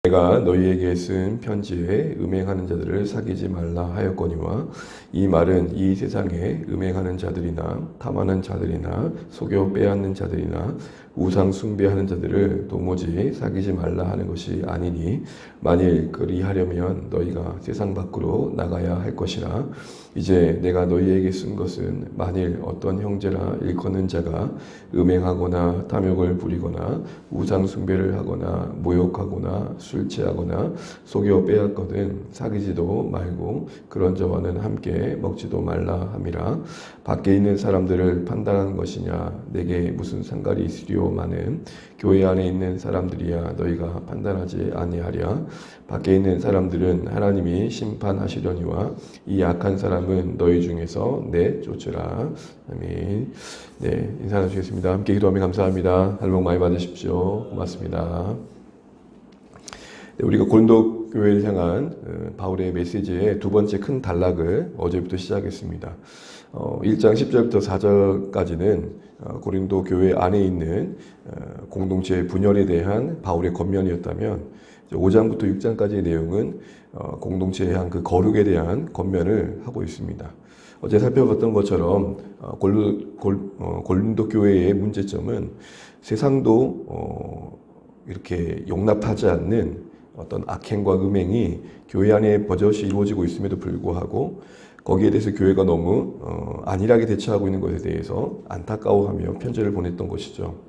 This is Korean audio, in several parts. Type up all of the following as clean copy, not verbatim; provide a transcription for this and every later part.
내가 너희에게 쓴 편지에 음행하는 자들을 사귀지 말라 하였거니와, 이 말은 이 세상에 음행하는 자들이나 탐하는 자들이나 속여 빼앗는 자들이나 우상 숭배하는 자들을 도무지 사귀지 말라 하는 것이 아니니, 만일 그리하려면 너희가 세상 밖으로 나가야 할 것이라. 이제 내가 너희에게 쓴 것은 만일 어떤 형제라 일컫는 자가 음행하거나 탐욕을 부리거나 우상 숭배를 하거나 모욕하거나 술 취하거나 속여 빼앗거든 사귀지도 말고 그런 자와는 함께 먹지도 말라 함이라. 밖에 있는 사람들을 판단하는 것이냐 내게 무슨 상관이 있으리오마는 교회 안에 있는 사람들이야 너희가 판단하지 아니하랴. 밖에 있는 사람들은 하나님이 심판하시려니와 이 악한 사람은 너희 중에서 내쫓으라. 아멘. 네, 인사 나누시겠습니다. 함께 기도하며 감사합니다. 새해 복 많이 받으십시오. 고맙습니다. 네, 우리가 고린도 교회를 향한 바울의 메시지의 두 번째 큰 단락을 어제부터 시작했습니다. 1장 10절부터 4절까지는 고린도 교회 안에 있는 공동체의 분열에 대한 바울의 권면이었다면, 5장부터 6장까지의 내용은 공동체에 대한 그 거룩에 대한 권면을 하고 있습니다. 어제 살펴봤던 것처럼 고린도 교회의 문제점은 세상도 이렇게 용납하지 않는 어떤 악행과 음행이 교회 안에 버젓이 이루어지고 있음에도 불구하고 거기에 대해서 교회가 너무 안일하게 대처하고 있는 것에 대해서 안타까워하며 편지를 보냈던 것이죠.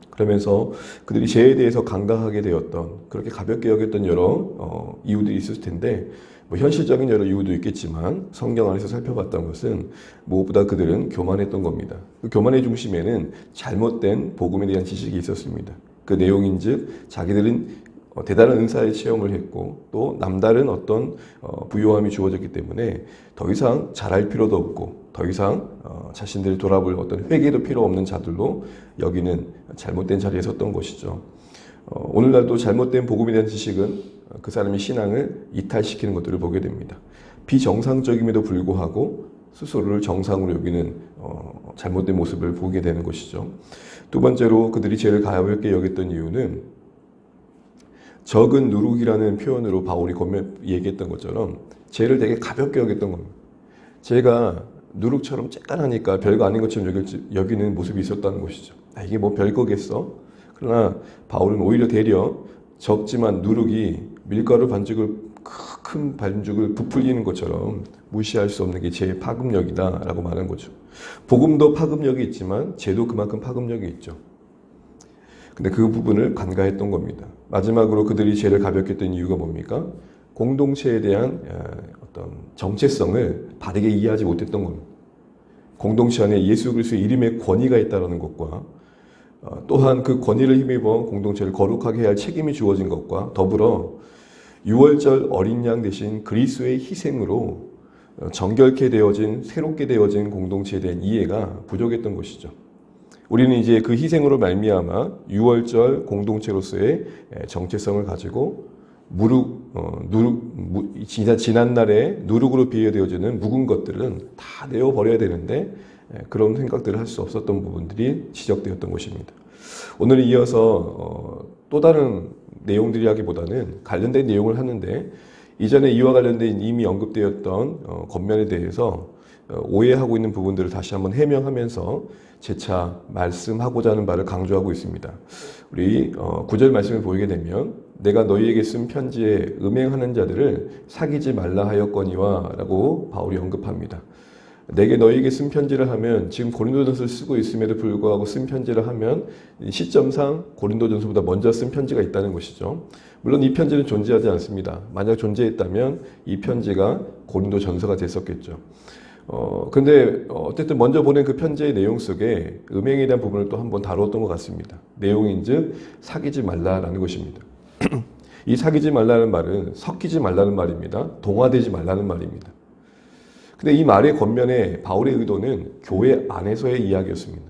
그러면서 그들이 죄에 대해서 강강하게 되었던, 그렇게 가볍게 여겼던 여러 이유들이 있을 텐데, 현실적인 여러 이유도 있겠지만 성경 안에서 살펴봤던 것은 무엇보다 그들은 교만했던 겁니다. 그 교만의 중심에는 잘못된 복음에 대한 지식이 있었습니다. 그 내용인즉 자기들은 대단한 은사의 체험을 했고 또 남다른 어떤 부요함이 주어졌기 때문에 더 이상 잘할 필요도 없고 더 이상 자신들을 돌아볼 어떤 회개도 필요 없는 자들로 여기는 잘못된 자리에 섰던 것이죠. 오늘날도 잘못된 복음에 대한 지식은 그 사람의 신앙을 이탈시키는 것들을 보게 됩니다. 비정상적임에도 불구하고 스스로를 정상으로 여기는 잘못된 모습을 보게 되는 것이죠. 두 번째로 그들이 죄를 가볍게 여겼던 이유는 적은 누룩이라는 표현으로 바울이 얘기했던 것처럼 죄를 되게 가볍게 여겼던 겁니다. 죄가 누룩처럼 쬐깐하니까 별거 아닌 것처럼 여기는 모습이 있었다는 것이죠. 이게 뭐 별거겠어? 그러나 바울은 오히려 되려 적지만 누룩이 밀가루 큰 반죽을 부풀리는 것처럼 무시할 수 없는 게 죄의 파급력이다 라고 말한 거죠. 복음도 파급력이 있지만 죄도 그만큼 파급력이 있죠. 근데 그 부분을 간과했던 겁니다. 마지막으로 그들이 죄를 가볍게 했던 이유가 뭡니까? 공동체에 대한 어떤 정체성을 바르게 이해하지 못했던 겁니다. 공동체 안에 예수 그리스도의 이름의 권위가 있다는 것과 또한 그 권위를 힘입어 공동체를 거룩하게 해야 할 책임이 주어진 것과 더불어 유월절 어린 양 대신 그리스도의 희생으로 정결케 되어진, 새롭게 되어진 공동체에 대한 이해가 부족했던 것이죠. 우리는 이제 그 희생으로 말미암아 유월절 공동체로서의 정체성을 가지고 지난 날에 누룩으로 비유되어지는 묵은 것들은 다 내어버려야 되는데 그런 생각들을 할 수 없었던 부분들이 지적되었던 것입니다. 오늘 이어서 또 다른 내용들이라기보다는 관련된 내용을 하는데, 이전에 이와 관련된 이미 언급되었던 권면에 대해서 오해하고 있는 부분들을 다시 한번 해명하면서 재차 말씀하고자 하는 바를 강조하고 있습니다. 우리 9절 말씀을 보게 되면 내가 너희에게 쓴 편지에 음행하는 자들을 사귀지 말라 하였거니와 라고 바울이 언급합니다. 내게 너희에게 쓴 편지를 하면, 지금 고린도전서를 쓰고 있음에도 불구하고 쓴 편지를 하면 시점상 고린도전서보다 먼저 쓴 편지가 있다는 것이죠. 물론 이 편지는 존재하지 않습니다. 만약 존재했다면 이 편지가 고린도전서가 됐었겠죠. 근데 어쨌든 먼저 보낸 그 편지의 내용 속에 음행에 대한 부분을 또 한번 다루었던 것 같습니다. 내용인즉 사귀지 말라라는 것입니다. 이 사귀지 말라는 말은 섞이지 말라는 말입니다. 동화되지 말라는 말입니다. 근데 이 말의 겉면에 바울의 의도는 교회 안에서의 이야기였습니다.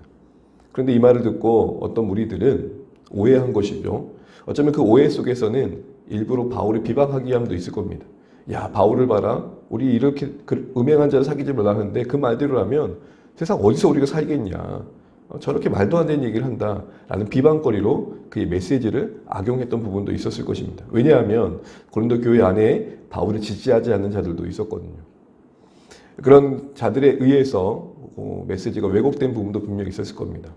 그런데 이 말을 듣고 어떤 무리들은 오해한 것이죠. 어쩌면 그 오해 속에서는 일부러 바울을 비방하기 위함도 있을 겁니다. 야, 바울을 봐라. 우리 이렇게 음행한 자를 사귀지 말라 하는데 그 말대로라면 세상 어디서 우리가 살겠냐. 저렇게 말도 안 되는 얘기를 한다라는 비방거리로 그의 메시지를 악용했던 부분도 있었을 것입니다. 왜냐하면 고린도 교회 안에 바울을 지지하지 않는 자들도 있었거든요. 그런 자들에 의해서 메시지가 왜곡된 부분도 분명히 있었을 겁니다.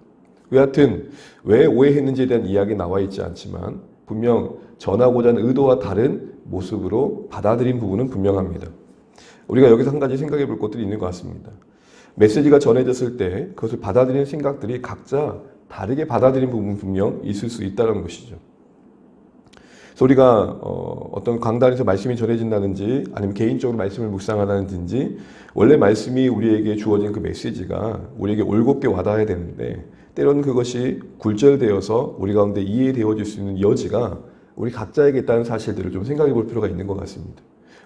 여하튼 왜 오해했는지에 대한 이야기 나와 있지 않지만 분명 전하고자 하는 의도와 다른 모습으로 받아들인 부분은 분명합니다. 우리가 여기서 한 가지 생각해 볼 것들이 있는 것 같습니다. 메시지가 전해졌을 때 그것을 받아들이는 생각들이 각자 다르게 받아들인 부분 분명 있을 수 있다는 것이죠. 그래서 우리가 어떤 강단에서 말씀이 전해진다든지 아니면 개인적으로 말씀을 묵상하다든지 원래 말씀이 우리에게 주어진 그 메시지가 우리에게 올곧게 와닿아야 되는데 때로는 그것이 굴절되어서 우리 가운데 이해되어질 수 있는 여지가 우리 각자에게 있다는 사실들을 좀 생각해 볼 필요가 있는 것 같습니다.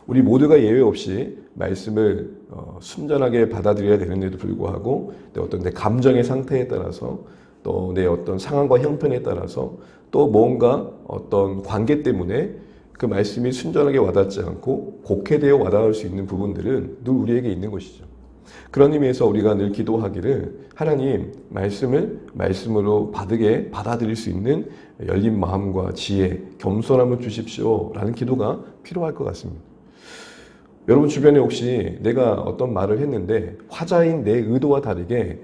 우리 모두가 예외 없이 말씀을 순전하게 받아들여야 되는데도 불구하고 내 감정의 상태에 따라서 또 내 어떤 상황과 형편에 따라서 또 뭔가 어떤 관계 때문에 그 말씀이 순전하게 와닿지 않고 곡해되어 와닿을 수 있는 부분들은 늘 우리에게 있는 것이죠. 그런 의미에서 우리가 늘 기도하기를 하나님 말씀을 말씀으로 받아들일 수 있는 열린 마음과 지혜, 겸손함을 주십시오 라는 기도가 필요할 것 같습니다. 여러분 주변에 혹시 내가 어떤 말을 했는데 화자인 내 의도와 다르게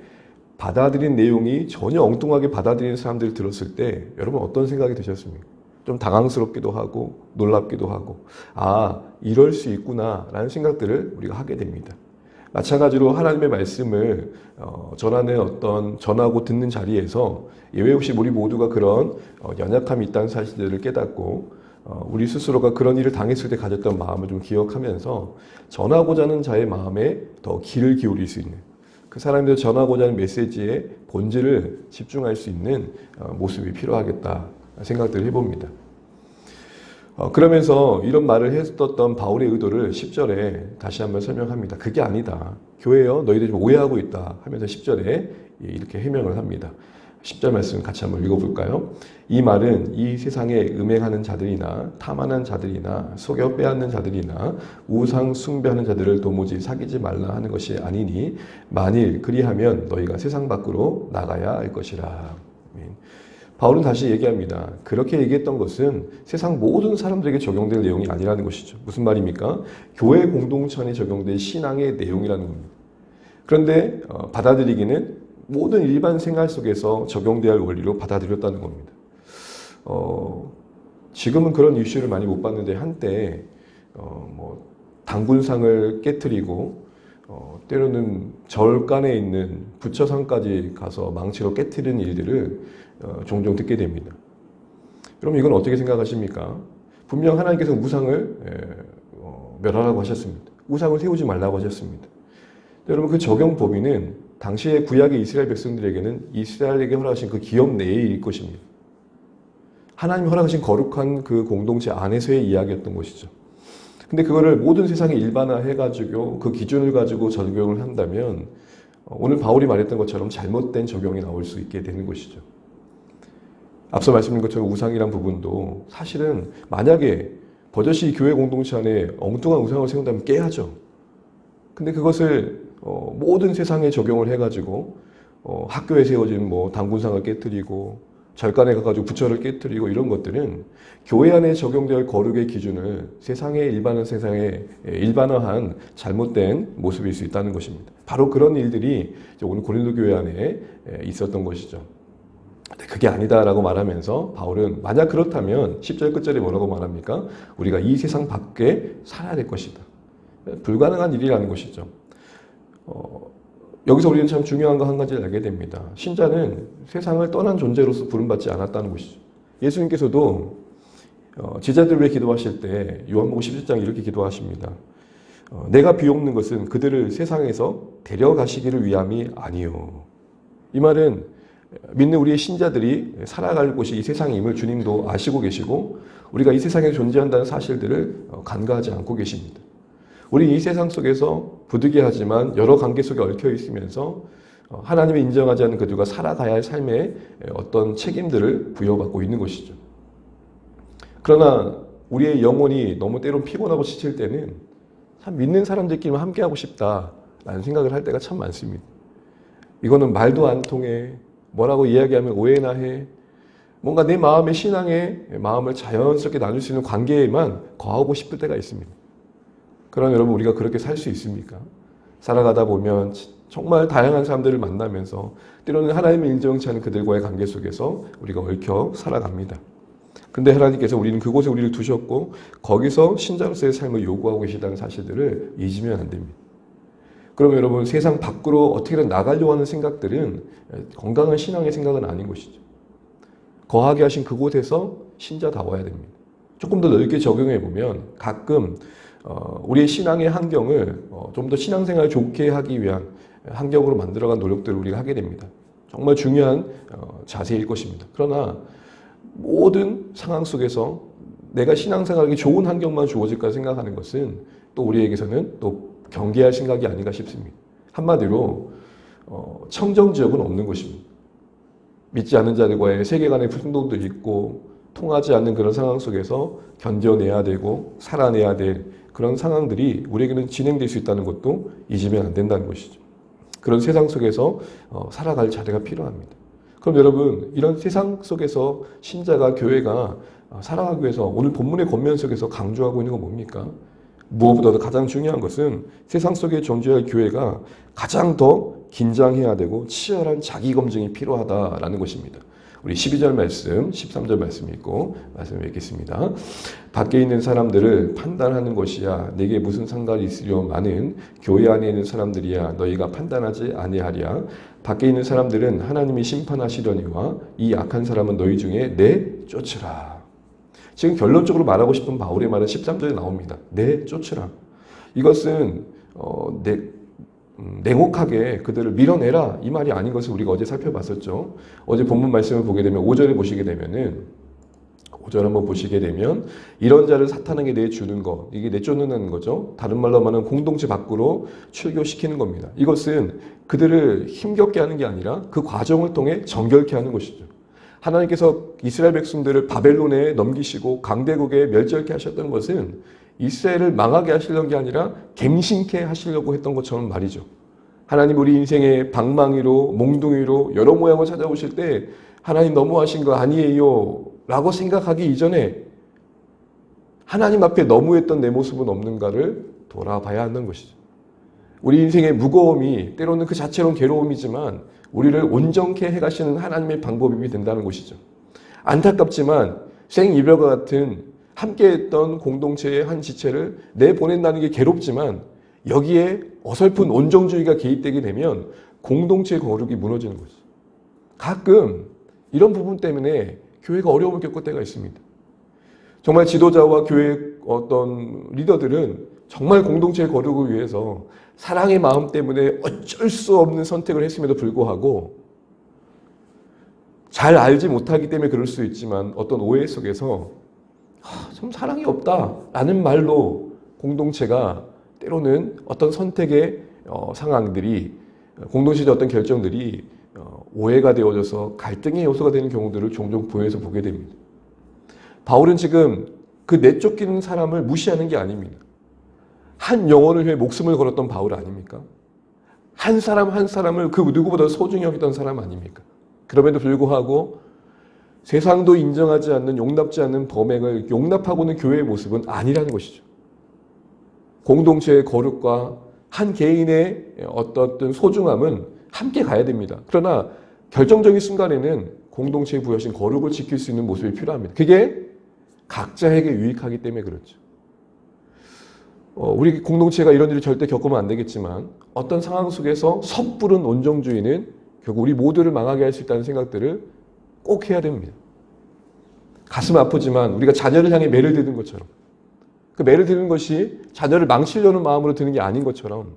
받아들인 내용이 전혀 엉뚱하게 받아들이는 사람들을 들었을 때 여러분 어떤 생각이 드셨습니까? 좀 당황스럽기도 하고 놀랍기도 하고 이럴 수 있구나 라는 생각들을 우리가 하게 됩니다. 마찬가지로 하나님의 말씀을 전하고 듣는 자리에서 예외 없이 우리 모두가 그런 연약함이 있다는 사실들을 깨닫고 우리 스스로가 그런 일을 당했을 때 가졌던 마음을 좀 기억하면서 전하고자 하는 자의 마음에 더 귀를 기울일 수 있는 그 사람들 전하고자 하는 메시지의 본질을 집중할 수 있는 모습이 필요하겠다 생각들을 해봅니다. 그러면서 이런 말을 했었던 바울의 의도를 10절에 다시 한번 설명합니다. 그게 아니다. 교회여 너희들이 좀 오해하고 있다 하면서 10절에 이렇게 해명을 합니다. 10절 말씀 같이 한번 읽어볼까요? 이 말은 이 세상에 음행하는 자들이나 탐하는 자들이나 속여 빼앗는 자들이나 우상 숭배하는 자들을 도무지 사귀지 말라 하는 것이 아니니 만일 그리하면 너희가 세상 밖으로 나가야 할 것이라. 바울은 다시 얘기합니다. 그렇게 얘기했던 것은 세상 모든 사람들에게 적용될 내용이 아니라는 것이죠. 무슨 말입니까? 교회 공동체에 적용될 신앙의 내용이라는 겁니다. 그런데 받아들이기는 모든 일반 생활 속에서 적용돼야 할 원리로 받아들였다는 겁니다. 지금은 그런 이슈를 많이 못 봤는데 한때 당군상을 깨트리고 때로는 절간에 있는 부처상까지 가서 망치로 깨트리는 일들을 종종 듣게 됩니다. 그럼 이건 어떻게 생각하십니까? 분명 하나님께서 우상을 멸하라고 하셨습니다. 우상을 세우지 말라고 하셨습니다. 여러분 그 적용 범위는 당시의 구약의 이스라엘 백성들에게는 이스라엘에게 허락하신 그 기업 내일 것입니다. 하나님 허락하신 거룩한 그 공동체 안에서의 이야기였던 것이죠. 근데 그거를 모든 세상에 일반화해가지고 그 기준을 가지고 적용을 한다면 오늘 바울이 말했던 것처럼 잘못된 적용이 나올 수 있게 되는 것이죠. 앞서 말씀드린 것처럼 우상이란 부분도 사실은 만약에 버젓이 교회 공동체 안에 엉뚱한 우상을 세운다면 깨야죠. 근데 그것을 모든 세상에 적용을 해가지고 학교에 세워진 당군상을 깨뜨리고 절간에 가가지고 부처를 깨뜨리고 이런 것들은 교회 안에 적용될 거룩의 기준을 세상의 일반화한 잘못된 모습일 수 있다는 것입니다. 바로 그런 일들이 오늘 고린도 교회 안에 있었던 것이죠. 그게 아니다라고 말하면서 바울은 만약 그렇다면 10절 끝절에 뭐라고 말합니까? 우리가 이 세상 밖에 살아야 될 것이다. 불가능한 일이라는 것이죠. 여기서 우리는 참 중요한 거 한 가지를 알게 됩니다. 신자는 세상을 떠난 존재로서 부름받지 않았다는 것이죠. 예수님께서도 제자들을 위해 기도하실 때 요한복음 17장 이렇게 기도하십니다. 내가 비옵는 것은 그들을 세상에서 데려가시기를 위함이 아니요. 이 말은 믿는 우리의 신자들이 살아갈 곳이 이 세상임을 주님도 아시고 계시고 우리가 이 세상에 존재한다는 사실들을 간과하지 않고 계십니다. 우리 이 세상 속에서 부득이하지만 여러 관계 속에 얽혀 있으면서 하나님이 인정하지 않는 그들과 살아가야 할 삶의 어떤 책임들을 부여받고 있는 것이죠. 그러나 우리의 영혼이 너무 때론 피곤하고 지칠 때는 참 믿는 사람들끼리만 함께하고 싶다라는 생각을 할 때가 참 많습니다. 이거는 말도 안 통해. 뭐라고 이야기하면 오해나 해. 뭔가 내 마음의 신앙에 마음을 자연스럽게 나눌 수 있는 관계에만 거하고 싶을 때가 있습니다. 그럼 여러분 우리가 그렇게 살 수 있습니까? 살아가다 보면 정말 다양한 사람들을 만나면서 때로는 하나님의 인정치 않은 그들과의 관계 속에서 우리가 얽혀 살아갑니다. 근데 하나님께서 우리는 그곳에 우리를 두셨고 거기서 신자로서의 삶을 요구하고 계시다는 사실들을 잊으면 안 됩니다. 그러면 여러분 세상 밖으로 어떻게든 나가려고 하는 생각들은 건강한 신앙의 생각은 아닌 것이죠. 거하게 하신 그곳에서 신자다워야 됩니다. 조금 더 넓게 적용해 보면 가끔 우리의 신앙의 환경을 좀 더 신앙생활을 좋게 하기 위한 환경으로 만들어간 노력들을 우리가 하게 됩니다. 정말 중요한 자세일 것입니다. 그러나 모든 상황 속에서 내가 신앙생활하기 좋은 환경만 주어질까 생각하는 것은 또 우리에게서는 또 경계할 생각이 아닌가 싶습니다. 한마디로 청정지역은 없는 것입니다. 믿지 않는 자들과의 세계관의 충돌도 있고 통하지 않는 그런 상황 속에서 견뎌내야 되고 살아내야 될 그런 상황들이 우리에게는 진행될 수 있다는 것도 잊으면 안 된다는 것이죠. 그런 세상 속에서 살아갈 자리가 필요합니다. 그럼 여러분 이런 세상 속에서 신자가 교회가 살아가기 위해서 오늘 본문의 권면 속에서 강조하고 있는 건 뭡니까? 무엇보다도 가장 중요한 것은 세상 속에 존재할 교회가 가장 더 긴장해야 되고 치열한 자기 검증이 필요하다라는 것입니다. 우리 12절 말씀, 13절 말씀 읽고 말씀을 읽겠습니다. 밖에 있는 사람들을 판단하는 것이야 내게 무슨 상관이 있으려 마는 교회 안에 있는 사람들이야 너희가 판단하지 아니하랴. 밖에 있는 사람들은 하나님이 심판하시려니와 이 악한 사람은 너희 중에 내쫓으라. 지금 결론적으로 말하고 싶은 바울의 말은 13절에 나옵니다. 내쫓으라. 이것은 냉혹하게 그들을 밀어내라 이 말이 아닌 것을 우리가 어제 살펴봤었죠. 어제 본문 말씀을 보게 되면 5절에 보시게 되면은 5절 한번 보시게 되면 이런 자를 사탄에게 내주는 것 이게 내쫓는 거죠. 다른 말로 말하면 공동체 밖으로 출교시키는 겁니다. 이것은 그들을 힘겹게 하는 게 아니라 그 과정을 통해 정결케 하는 것이죠. 하나님께서 이스라엘 백성들을 바벨론에 넘기시고 강대국에 멸절케 하셨던 것은 이스라엘을 망하게 하시려는 게 아니라 갱신케 하시려고 했던 것처럼 말이죠. 하나님 우리 인생의 방망이로 몽둥이로 여러 모양을 찾아오실 때 하나님 너무하신 거 아니에요 라고 생각하기 이전에 하나님 앞에 너무했던 내 모습은 없는가를 돌아봐야 하는 것이죠. 우리 인생의 무거움이 때로는 그 자체로는 괴로움이지만 우리를 온전케 해가시는 하나님의 방법이 된다는 것이죠. 안타깝지만 생이별과 같은 함께했던 공동체의 한 지체를 내보낸다는 게 괴롭지만 여기에 어설픈 온정주의가 개입되게 되면 공동체의 거룩이 무너지는 거죠. 가끔 이런 부분 때문에 교회가 어려움을 겪을 때가 있습니다. 정말 지도자와 교회 어떤 리더들은 정말 공동체의 거룩을 위해서 사랑의 마음 때문에 어쩔 수 없는 선택을 했음에도 불구하고 잘 알지 못하기 때문에 그럴 수 있지만 어떤 오해 속에서 좀 사랑이 없다라는 말로 공동체가 때로는 어떤 선택의 상황들이 공동체의 어떤 결정들이 오해가 되어져서 갈등의 요소가 되는 경우들을 종종 보여서 보게 됩니다. 바울은 지금 그 내쫓기는 사람을 무시하는 게 아닙니다. 한 영혼을 위해 목숨을 걸었던 바울 아닙니까? 한 사람 한 사람을 그 누구보다 소중히 여기던 사람 아닙니까? 그럼에도 불구하고 세상도 인정하지 않는 용납지 않는 범행을 용납하고는 교회의 모습은 아니라는 것이죠. 공동체의 거룩과 한 개인의 어떤 소중함은 함께 가야 됩니다. 그러나 결정적인 순간에는 공동체에 부여하신 거룩을 지킬 수 있는 모습이 필요합니다. 그게 각자에게 유익하기 때문에 그렇죠. 우리 공동체가 이런 일을 절대 겪으면 안 되겠지만 어떤 상황 속에서 섣부른 온정주의는 결국 우리 모두를 망하게 할 수 있다는 생각들을 꼭 해야 됩니다. 가슴 아프지만 우리가 자녀를 향해 매를 드는 것처럼 그 매를 드는 것이 자녀를 망치려는 마음으로 드는 게 아닌 것처럼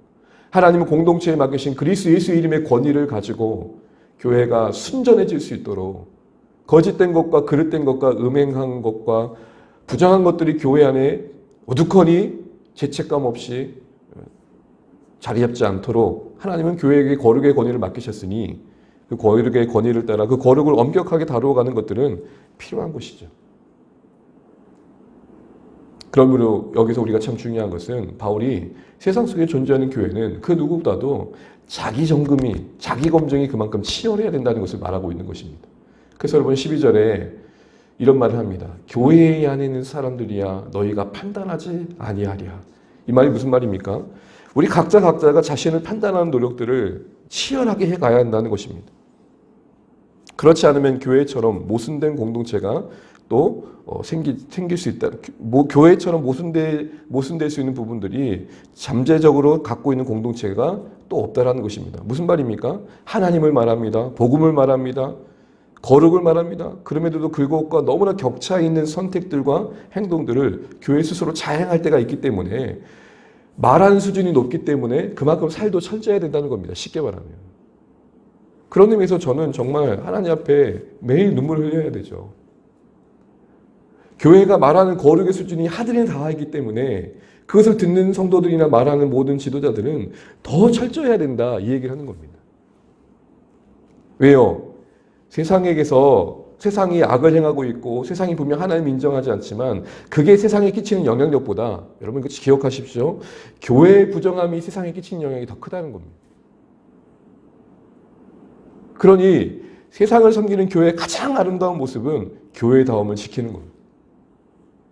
하나님은 공동체에 맡기신 그리스도 예수 이름의 권위를 가지고 교회가 순전해질 수 있도록 거짓된 것과 그릇된 것과 음행한 것과 부정한 것들이 교회 안에 우두커니 죄책감 없이 자리 잡지 않도록 하나님은 교회에게 거룩의 권위를 맡기셨으니 그 거룩의 권위를 따라 그 거룩을 엄격하게 다루어가는 것들은 필요한 것이죠. 그러므로 여기서 우리가 참 중요한 것은 바울이 세상 속에 존재하는 교회는 그 누구보다도 자기 점검이, 자기 검증이 그만큼 치열해야 된다는 것을 말하고 있는 것입니다. 그래서 여러분 12절에 이런 말을 합니다. 교회 안에 있는 사람들이야 너희가 판단하지 아니하랴. 이 말이 무슨 말입니까? 우리 각자가 자신을 판단하는 노력들을 치열하게 해가야 한다는 것입니다. 그렇지 않으면 교회처럼 모순된 공동체가 또 생길 수 있다. 교회처럼 모순될 수 있는 부분들이 잠재적으로 갖고 있는 공동체가 또 없다라는 것입니다. 무슨 말입니까? 하나님을 말합니다. 복음을 말합니다. 거룩을 말합니다. 그럼에도 그것과 너무나 격차 있는 선택들과 행동들을 교회 스스로 자행할 때가 있기 때문에 말하는 수준이 높기 때문에 그만큼 살도 철저해야 된다는 겁니다. 쉽게 말하면. 그런 의미에서 저는 정말 하나님 앞에 매일 눈물을 흘려야 되죠. 교회가 말하는 거룩의 수준이 하늘에 닿아있기 때문에 그것을 듣는 성도들이나 말하는 모든 지도자들은 더 철저해야 된다 이 얘기를 하는 겁니다. 왜요? 세상이 악을 행하고 있고 세상이 분명 하나님 인정하지 않지만 그게 세상에 끼치는 영향력보다 여러분 이거 기억하십시오. 교회의 부정함이 세상에 끼치는 영향이 더 크다는 겁니다. 그러니 세상을 섬기는 교회의 가장 아름다운 모습은 교회다움을 지키는 겁니다.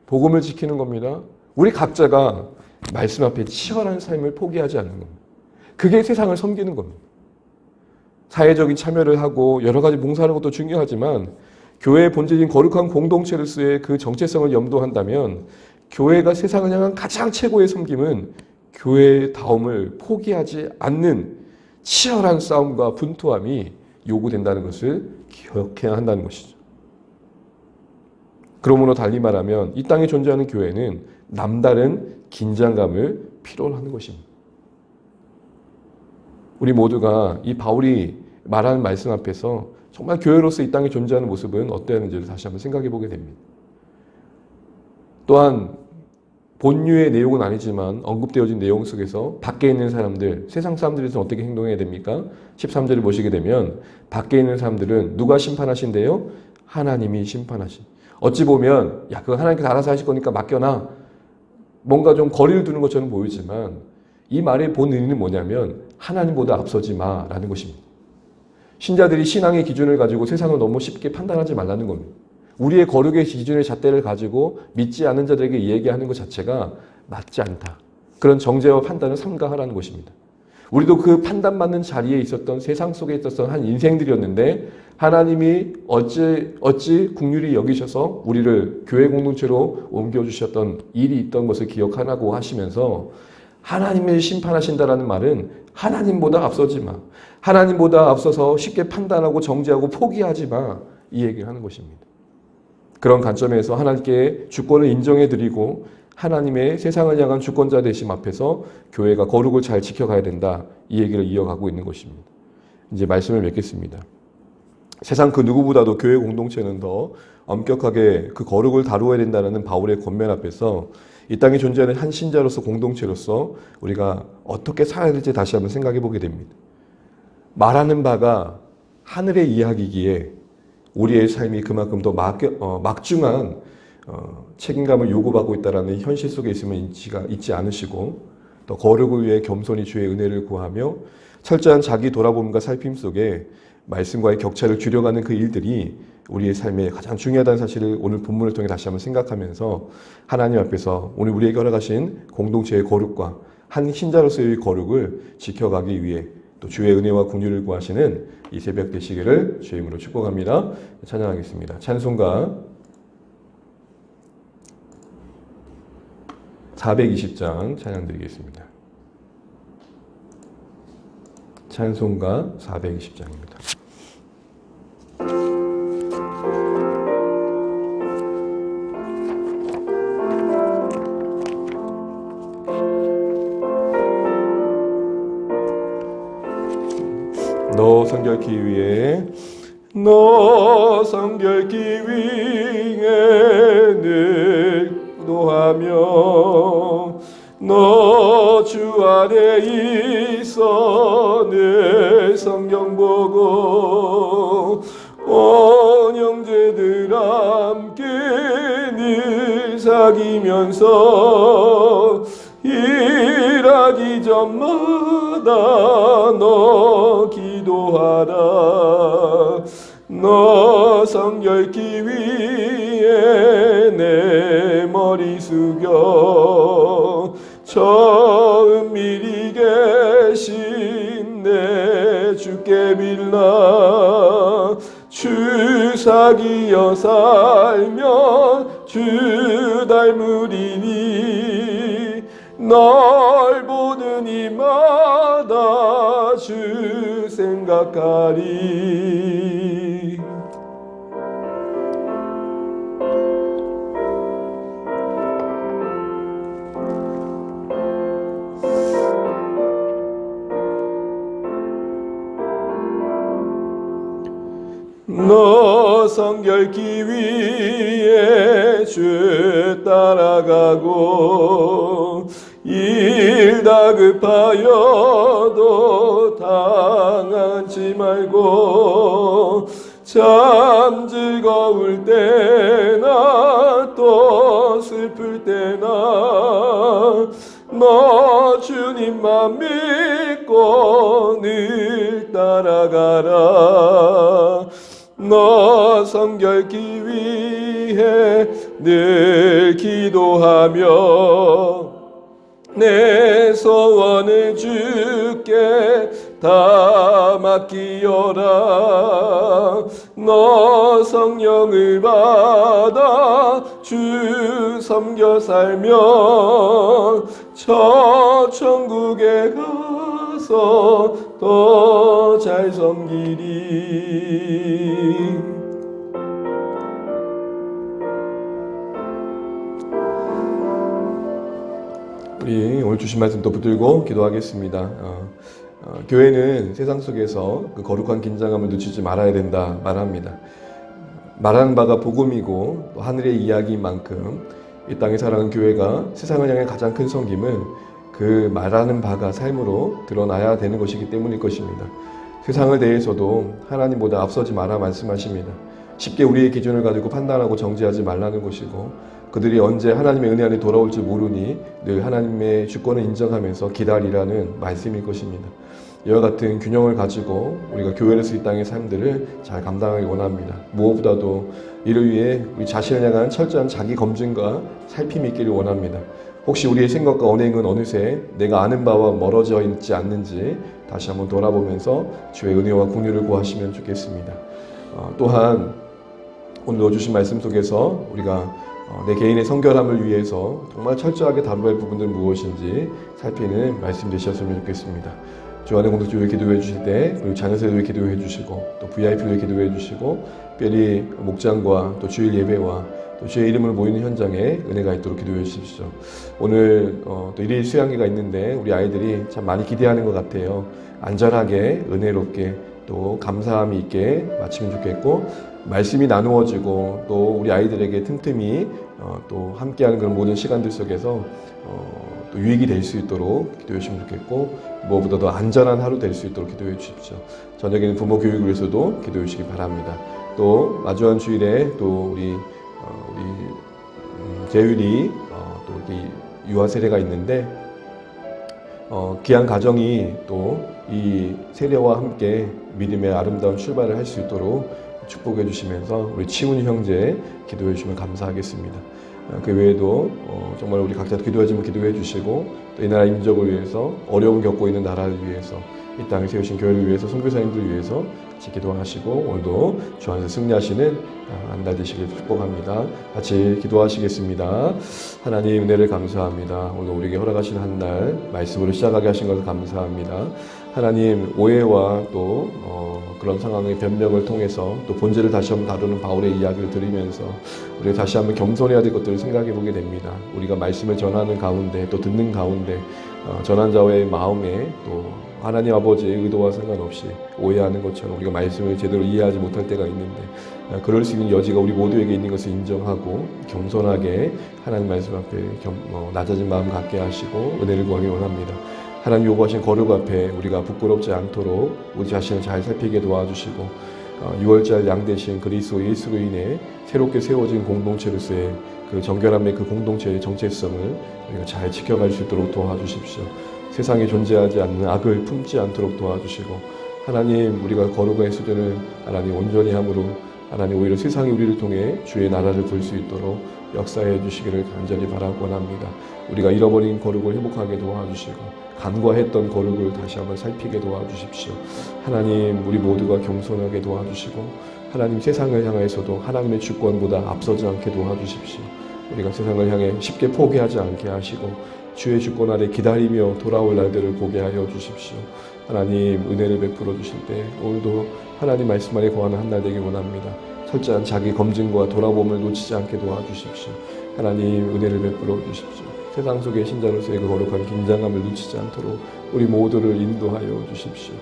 복음을 지키는 겁니다. 우리 각자가 말씀 앞에 치열한 삶을 포기하지 않는 겁니다. 그게 세상을 섬기는 겁니다. 사회적인 참여를 하고 여러 가지 봉사하는 것도 중요하지만 교회의 본질인 거룩한 공동체로서의 그 정체성을 염두한다면 교회가 세상을 향한 가장 최고의 섬김은 교회다움을 포기하지 않는 치열한 싸움과 분투함이 요구된다는 것을 기억해야 한다는 것이죠. 그러므로 달리 말하면 이 땅에 존재하는 교회는 남다른 긴장감을 필요로 하는 것입니다. 우리 모두가 이 바울이 말하는 말씀 앞에서 정말 교회로서 이 땅에 존재하는 모습은 어떠했는지를 다시 한번 생각해 보게 됩니다. 또한 본유의 내용은 아니지만 언급되어진 내용 속에서 밖에 있는 사람들, 세상 사람들에서 어떻게 행동해야 됩니까? 13절을 보시게 되면 밖에 있는 사람들은 누가 심판하신대요? 하나님이 심판하신. 어찌 보면 야 그건 하나님께서 알아서 하실 거니까 맡겨놔. 뭔가 좀 거리를 두는 것처럼 보이지만 이 말의 본 의미는 뭐냐면 하나님보다 앞서지 마라는 것입니다. 신자들이 신앙의 기준을 가지고 세상을 너무 쉽게 판단하지 말라는 겁니다. 우리의 거룩의 기준의 잣대를 가지고 믿지 않는 자들에게 이야기하는 것 자체가 맞지 않다. 그런 정죄와 판단을 삼가하라는 것입니다. 우리도 그 판단받는 자리에 있었던 세상 속에 있었던 한 인생들이었는데 하나님이 어찌 긍휼히 여기셔서 우리를 교회 공동체로 옮겨주셨던 일이 있던 것을 기억하라고 하시면서 하나님을 심판하신다라는 말은 하나님보다 앞서지 마. 하나님보다 앞서서 쉽게 판단하고 정죄하고 포기하지 마. 이 얘기를 하는 것입니다. 그런 관점에서 하나님께 주권을 인정해드리고 하나님의 세상을 향한 주권자 되심 앞에서 교회가 거룩을 잘 지켜가야 된다. 이 얘기를 이어가고 있는 것입니다. 이제 말씀을 맺겠습니다. 세상 그 누구보다도 교회 공동체는 더 엄격하게 그 거룩을 다루어야 된다는 바울의 권면 앞에서 이 땅에 존재하는 한 신자로서 공동체로서 우리가 어떻게 살아야 될지 다시 한번 생각해 보게 됩니다. 말하는 바가 하늘의 이야기기에 우리의 삶이 그만큼 더 막중한 책임감을 요구받고 있다는 현실 속에 있으면 잊지 않으시고 또 거룩을 위해 겸손히 주의 은혜를 구하며 철저한 자기 돌아봄과 살핌 속에 말씀과의 격차를 줄여가는 그 일들이 우리의 삶에 가장 중요하다는 사실을 오늘 본문을 통해 다시 한번 생각하면서 하나님 앞에서 오늘 우리에게 허락하신 공동체의 거룩과 한 신자로서의 거룩을 지켜가기 위해 또 주의 은혜와 긍휼을 구하시는 이 새벽 되시기를 주의 이름으로 축복합니다. 찬양하겠습니다. 찬송가 420장 찬양 드리겠습니다. 찬송가 420장입니다. 너 성결기 위에 늘 기도하며 너 주 안에 있어 늘 성경 보고 온 형제들 함께 늘 사귀며 살면서 일하기 전마다 너 기도하라. 너 성결기 위에 내 머리 숙여 처음 미리 계신 내 주께 빌라. 주 사귀어 살면 주 닮으리니 널 보는 이마다 주 생각하리. 너 성결기 위에 주 따라가고 일 다급하여도 당하지 말고 참 즐거울 때나 또 슬플 때나 너 주님만 믿고 늘 따라가라. 너 성결기 위해 늘 기도하며 내 소원을 주께 다 맡기어라. 너 성령을 받아 주 섬겨 살면 저 천국에 가서 더 잘 섬기리. 우리 오늘 주신 말씀 또 붙들고 기도하겠습니다. 교회는 세상 속에서 그 거룩한 긴장함을 늦추지 말아야 된다 말합니다. 말하는 바가 복음이고 또 하늘의 이야기인 만큼 이 땅에 살아가는 교회가 세상을 향해 가장 큰 섬김은 그 말하는 바가 삶으로 드러나야 되는 것이기 때문일 것입니다. 세상을 대해서도 하나님보다 앞서지 마라 말씀하십니다. 쉽게 우리의 기준을 가지고 판단하고 정죄하지 말라는 것이고 그들이 언제 하나님의 은혜 안에 돌아올지 모르니 늘 하나님의 주권을 인정하면서 기다리라는 말씀일 것입니다. 이와 같은 균형을 가지고 우리가 교회에서 이 땅의 삶들을 잘 감당하기 원합니다. 무엇보다도 이를 위해 우리 자신을 향한 철저한 자기 검증과 살핌이 있기를 원합니다. 혹시 우리의 생각과 언행은 어느새 내가 아는 바와 멀어져 있지 않는지 다시 한번 돌아보면서 주의 은혜와 긍휼을 구하시면 좋겠습니다. 또한 오늘 넣어주신 말씀 속에서 우리가 내 개인의 성결함을 위해서 정말 철저하게 다뤄야 할 부분들은 무엇인지 살피는 말씀 되셨으면 좋겠습니다. 주안의 공동체 위해 기도해 주실 때 그리고 자녀세대 위해 기도해 주시고 또 VIP를 위해 기도해 주시고 특별히 목장과 또 주일 예배와 또 주의 이름을 모이는 현장에 은혜가 있도록 기도해 주십시오. 오늘 또 일일 수양회가 있는데 우리 아이들이 참 많이 기대하는 것 같아요. 안전하게 은혜롭게 또 감사함이 있게 마치면 좋겠고 말씀이 나누어지고 또 우리 아이들에게 틈틈이 또 함께하는 그런 모든 시간들 속에서 또 유익이 될 수 있도록 기도해 주시면 좋겠고 무엇보다도 안전한 하루 될 수 있도록 기도해 주십시오. 저녁에는 부모 교육을 위해서도 기도해 주시기 바랍니다. 또 마주한 주일에 또 우리 재율이 또 우리 유아 세례가 있는데 귀한 가정이 또 이 세례와 함께 믿음의 아름다운 출발을 할 수 있도록 축복해 주시면서 우리 치훈이 형제 기도해 주시면 감사하겠습니다. 그 외에도 정말 우리 각자 기도하지만 기도해 주시고 또 이 나라 민족을 위해서 어려움 겪고 있는 나라를 위해서 이 땅에 세우신 교회를 위해서 선교사님들을 위해서 같이 기도하시고 오늘도 주 안에서 승리하시는 한 달 되시길 축복합니다. 같이 기도하시겠습니다. 하나님 은혜를 감사합니다. 오늘 우리에게 허락하신 한 달 말씀으로 시작하게 하신 것을 감사합니다. 하나님 오해와 또 그런 상황의 변명을 통해서 또 본질을 다시 한번 다루는 바울의 이야기를 들으면서 우리가 다시 한번 겸손해야 될 것들을 생각해 보게 됩니다. 우리가 말씀을 전하는 가운데 또 듣는 가운데 전환자의 마음에 또 하나님 아버지의 의도와 상관없이 오해하는 것처럼 우리가 말씀을 제대로 이해하지 못할 때가 있는데 그럴 수 있는 여지가 우리 모두에게 있는 것을 인정하고 겸손하게 하나님 말씀 앞에 낮아진 마음 갖게 하시고 은혜를 구하기 원합니다. 하나님 요구하신 거룩 앞에 우리가 부끄럽지 않도록 우리 자신을 잘 살피게 도와주시고 6월절 양 대신 그리스도 예수로 인해 새롭게 세워진 공동체로서의 그 그 정결함의 그 공동체의 정체성을 우리가 잘 지켜갈 수 있도록 도와주십시오. 세상에 존재하지 않는 악을 품지 않도록 도와주시고 하나님 우리가 거룩의 수준을 하나님 온전히 함으로 하나님 오히려 세상이 우리를 통해 주의 나라를 볼 수 있도록 역사해 주시기를 간절히 바라고 원합니다. 우리가 잃어버린 거룩을 회복하게 도와주시고 간과했던 거룩을 다시 한번 살피게 도와주십시오. 하나님 우리 모두가 겸손하게 도와주시고 하나님 세상을 향해서도 하나님의 주권보다 앞서지 않게 도와주십시오. 우리가 세상을 향해 쉽게 포기하지 않게 하시고 주의 주권 아래 기다리며 돌아올 날들을 보게 하여 주십시오. 하나님 은혜를 베풀어 주실 때 오늘도 하나님 말씀 안에 거하는 한 날 되길 원합니다. 철저한 자기 검증과 돌아봄을 놓치지 않게 도와주십시오. 하나님 은혜를 베풀어 주십시오. 세상 속의 신자로서의 그 거룩한 긴장감을 놓치지 않도록 우리 모두를 인도하여 주십시오.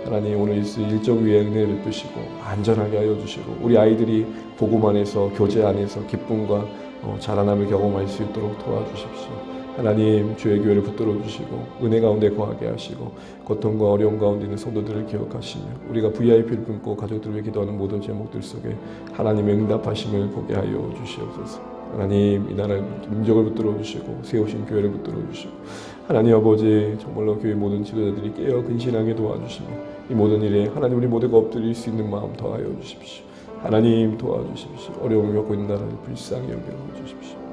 하나님 오늘 일정 위에 은혜를 베푸시고 안전하게 하여 주시고 우리 아이들이 복음 안에서 교제 안에서 기쁨과 자라남을 경험할 수 있도록 도와주십시오. 하나님 주의 교회를 붙들어 주시고 은혜 가운데 거하게 하시고 고통과 어려움 가운데 있는 성도들을 기억하시며 우리가 VIP를 품고 가족들을 위해 기도하는 모든 제목들 속에 하나님의 응답하심을 보게 하여 주시옵소서. 하나님 이 나라 민족을 붙들어 주시고 세우신 교회를 붙들어 주시고 하나님 아버지 정말로 교회 모든 지도자들이 깨어 근신하게 도와주시며 이 모든 일에 하나님 우리 모두가 엎드릴 수 있는 마음 더하여 주십시오. 하나님 도와주십시오. 어려움을 겪고 있는 나라를 불쌍히 여겨 주십시오.